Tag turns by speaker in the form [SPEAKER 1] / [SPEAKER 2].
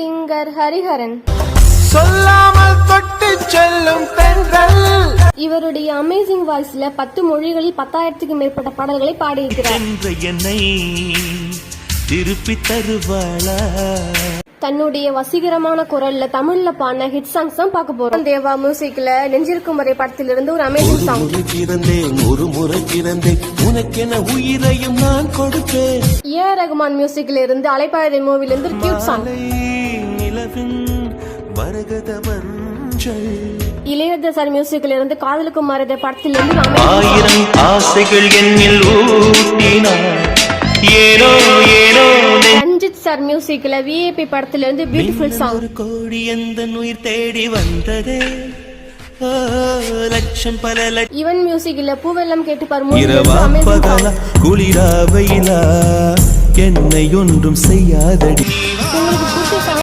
[SPEAKER 1] Singer Hariharan.
[SPEAKER 2] சொல்லாமல் தொட்டு செல்லும் பெண்கள்.
[SPEAKER 1] இவருடைய அமேசிங் வாய்ஸ்ல 10 மொழிகளில் 10,000க்கும் மேற்பட்ட பாடல்களை பாடியிருக்கிறார்.
[SPEAKER 2] என்னை திருப்பி தருவாளா? தன்னுடைய
[SPEAKER 1] வசீகரமான குரல்ல தமிழ்ல பாடின ஹிட் சாங்ஸ் தான் பார்க்க போறோம். தேவா மியூசிக்ல நெஞ்சிருக்கும் வரை படத்திலிருந்து ஒரு அமேசிங் சாங்.
[SPEAKER 2] ஒரு முறை பிறந்தேன் உனக்கென உயிரையும் நான் கொடுப்பேன்.
[SPEAKER 1] ஏ ரகுமான் மியூசிக்ல இருந்து அலைப்பாயுதை மூவில இருந்து கியூட் சாங். இளையராஜா சார் மியூசிக்ல இருந்து காதலுக்கு மறந்த படத்திலிருந்து
[SPEAKER 2] ஆயிரம் ஆசைகள் என்னில் ஊட்டினார். ஏனோ ஏனோ
[SPEAKER 1] ரஞ்சித் சார் மியூசிக்ல விஐபி படத்துல இருந்து பியூட்டிஃபுல் சாங்.
[SPEAKER 2] ஒரு கோடி எந்த உயிர் தேடி வந்ததே லட்சம் பல லட்சம்.
[SPEAKER 1] இவன் மியூசிக்ல பூவெல்லாம் கேட்டு
[SPEAKER 2] இரவா பகலா குளிரா வெயிலா என்னை ஒன்றும் செய்யாதடி.
[SPEAKER 1] உங்களுக்கு